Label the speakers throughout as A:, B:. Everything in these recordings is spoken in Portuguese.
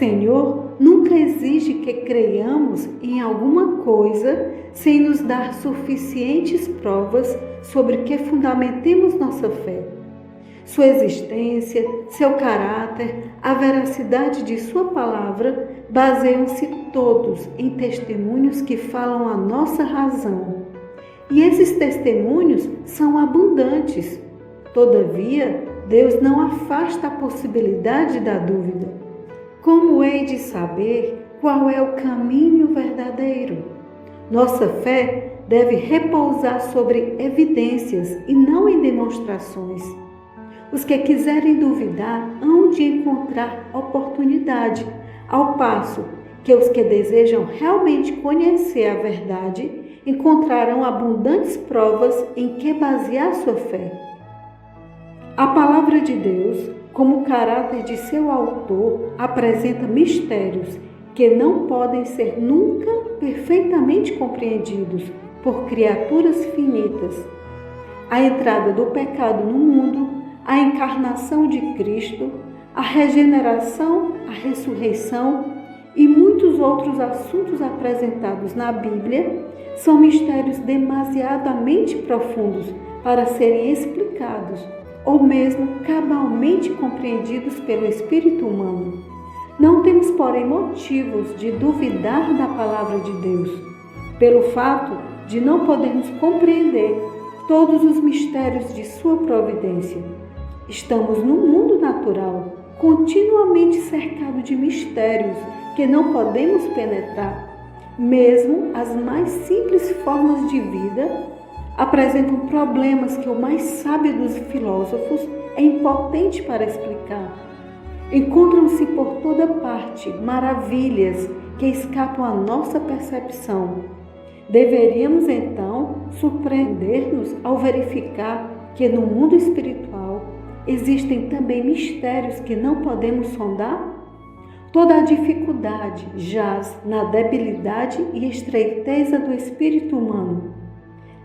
A: Senhor nunca exige que creiamos em alguma coisa sem nos dar suficientes provas sobre que fundamentemos nossa fé. Sua existência, seu caráter, a veracidade de sua palavra baseiam-se todos em testemunhos que falam a nossa razão. E esses testemunhos são abundantes. Todavia, Deus não afasta a possibilidade da dúvida. Como hei de saber qual é o caminho verdadeiro? Nossa fé deve repousar sobre evidências e não em demonstrações. Os que quiserem duvidar hão de encontrar oportunidade, ao passo que os que desejam realmente conhecer a verdade encontrarão abundantes provas em que basear sua fé. A palavra de Deus, como o caráter de seu autor, apresenta mistérios que não podem ser nunca perfeitamente compreendidos por criaturas finitas. A entrada do pecado no mundo, a encarnação de Cristo, a regeneração, a ressurreição e muitos outros assuntos apresentados na Bíblia são mistérios demasiadamente profundos para serem explicados ou mesmo cabalmente compreendidos pelo espírito humano. Não temos, porém, motivos de duvidar da palavra de Deus, pelo fato de não podermos compreender todos os mistérios de sua providência. Estamos no mundo natural, continuamente cercado de mistérios que não podemos penetrar. Mesmo as mais simples formas de vida apresentam problemas que o mais sábio dos filósofos é impotente para explicar. Encontram-se por toda parte maravilhas que escapam à nossa percepção. Deveríamos, então, surpreender-nos ao verificar que no mundo espiritual existem também mistérios que não podemos sondar? Toda a dificuldade jaz na debilidade e estreiteza do espírito humano.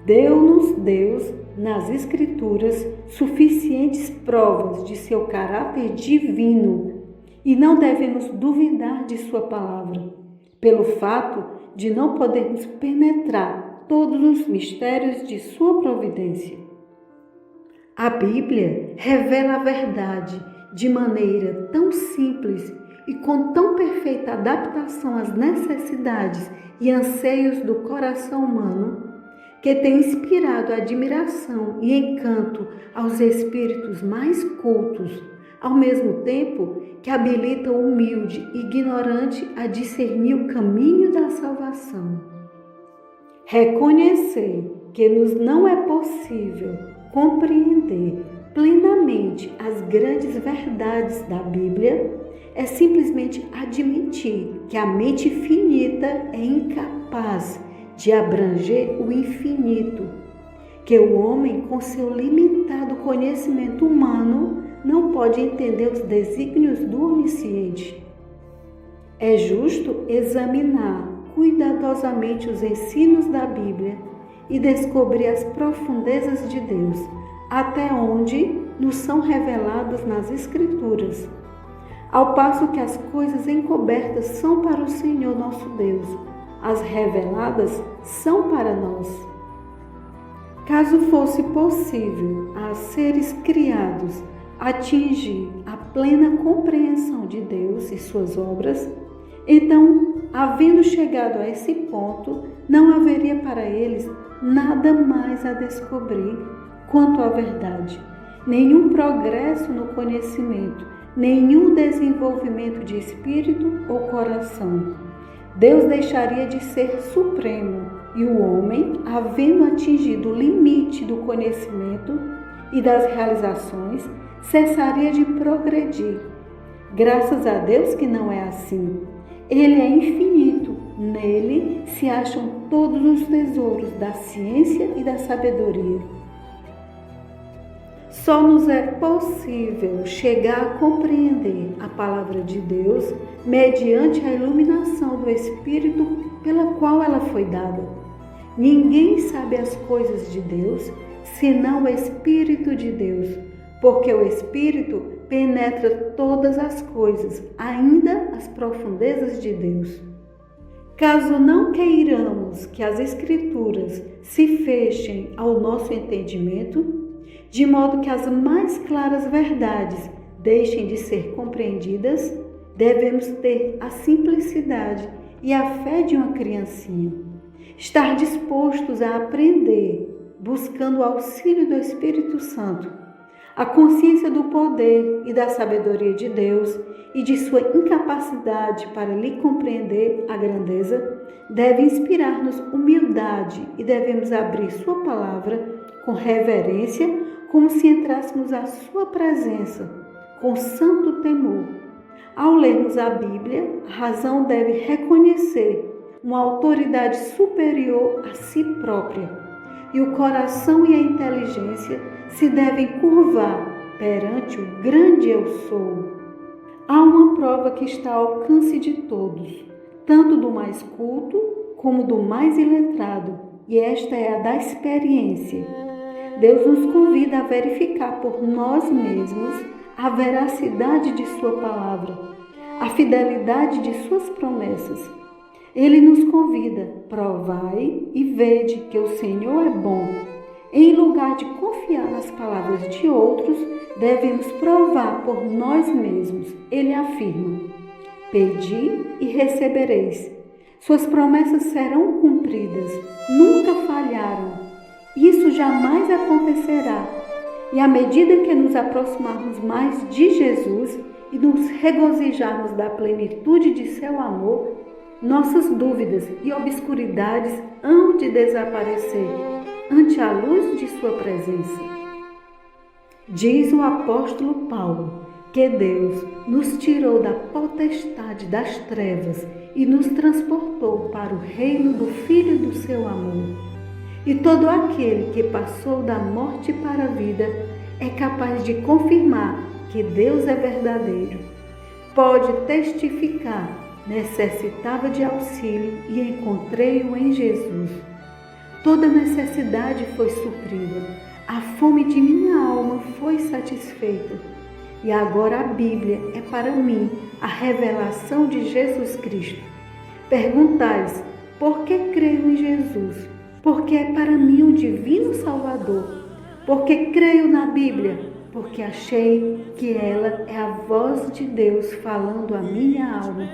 A: Deu-nos Deus, nas Escrituras, suficientes provas de seu caráter divino e não devemos duvidar de sua palavra, pelo fato de não podermos penetrar todos os mistérios de sua providência. A Bíblia revela a verdade de maneira tão simples e com tão perfeita adaptação às necessidades e anseios do coração humano, que tem inspirado admiração e encanto aos espíritos mais cultos, ao mesmo tempo que habilita o humilde e ignorante a discernir o caminho da salvação. Reconhecer que nos não é possível compreender plenamente as grandes verdades da Bíblia é simplesmente admitir que a mente finita é incapaz de abranger o infinito, que o homem, com seu limitado conhecimento humano, não pode entender os desígnios do onisciente. É justo examinar cuidadosamente os ensinos da Bíblia e descobrir as profundezas de Deus, até onde nos são reveladas nas Escrituras, ao passo que as coisas encobertas são para o Senhor nosso Deus, as reveladas são para nós. Caso fosse possível a seres criados atingir a plena compreensão de Deus e suas obras, então, havendo chegado a esse ponto, não haveria para eles nada mais a descobrir quanto à verdade, nenhum progresso no conhecimento, nenhum desenvolvimento de espírito ou coração. Deus deixaria de ser supremo e o homem, havendo atingido o limite do conhecimento e das realizações, cessaria de progredir. Graças a Deus que não é assim. Ele é infinito, nele se acham todos os tesouros da ciência e da sabedoria. Só nos é possível chegar a compreender a palavra de Deus mediante a iluminação do Espírito pela qual ela foi dada. Ninguém sabe as coisas de Deus senão o Espírito de Deus, porque o Espírito penetra todas as coisas, ainda as profundezas de Deus. Caso não queiramos que as Escrituras se fechem ao nosso entendimento, de modo que as mais claras verdades deixem de ser compreendidas, devemos ter a simplicidade e a fé de uma criancinha. Estar dispostos a aprender, buscando o auxílio do Espírito Santo. A consciência do poder e da sabedoria de Deus e de sua incapacidade para lhe compreender a grandeza deve inspirar-nos humildade e devemos abrir sua palavra com reverência, como se entrássemos à sua presença, com santo temor. Ao lermos a Bíblia, a razão deve reconhecer uma autoridade superior a si própria e o coração e a inteligência se devem curvar perante o grande Eu Sou. Há uma prova que está ao alcance de todos, tanto do mais culto como do mais iletrado, e esta é a da experiência. Deus nos convida a verificar por nós mesmos a veracidade de sua palavra, a fidelidade de suas promessas. Ele nos convida, provai e vede que o Senhor é bom. Em lugar de confiar nas palavras de outros, devemos provar por nós mesmos. Ele afirma: pedi e recebereis. Suas promessas serão cumpridas, nunca falharam. Isso jamais acontecerá. E à medida que nos aproximarmos mais de Jesus e nos regozijarmos da plenitude de seu amor, nossas dúvidas e obscuridades hão de desaparecer ante a luz de sua presença. Diz o apóstolo Paulo que Deus nos tirou da potestade das trevas e nos transportou para o reino do Filho do seu amor. E todo aquele que passou da morte para a vida é capaz de confirmar que Deus é verdadeiro. Pode testificar: necessitava de auxílio e encontrei-o em Jesus. Toda necessidade foi suprida, a fome de minha alma foi satisfeita. E agora a Bíblia é para mim a revelação de Jesus Cristo. Perguntais: por que creio em Jesus? Porque é para mim o divino Salvador. Porque creio na Bíblia? Porque achei que ela é a voz de Deus falando à minha alma.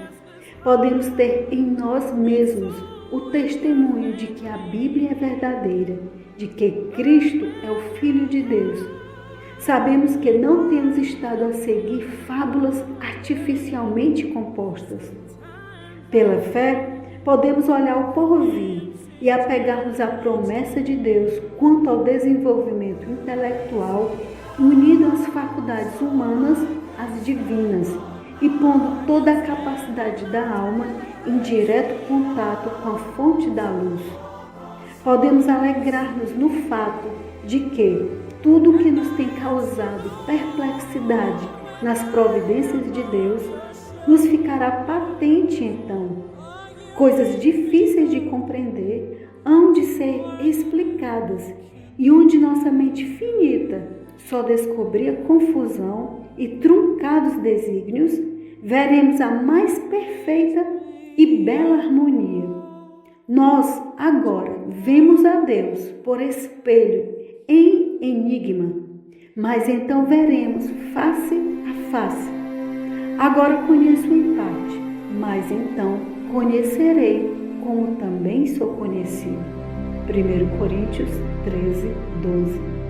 A: Podemos ter em nós mesmos o testemunho de que a Bíblia é verdadeira, de que Cristo é o Filho de Deus. Sabemos que não temos estado a seguir fábulas artificialmente compostas. Pela fé, podemos olhar o porvir e apegar-nos à promessa de Deus quanto ao desenvolvimento intelectual, unido às faculdades humanas às divinas, e pondo toda a capacidade da alma em direto contato com a fonte da luz. Podemos alegrar-nos no fato de que tudo o que nos tem causado perplexidade nas providências de Deus nos ficará patente então. Coisas difíceis de compreender hão de ser explicadas e onde nossa mente finita só descobria confusão e truncados desígnios, veremos a mais perfeita e bela harmonia. Nós agora vemos a Deus por espelho em enigma, mas então veremos face a face. Agora conheço em parte, mas então conhecerei como também sou conhecido. 1 Coríntios 13, 12.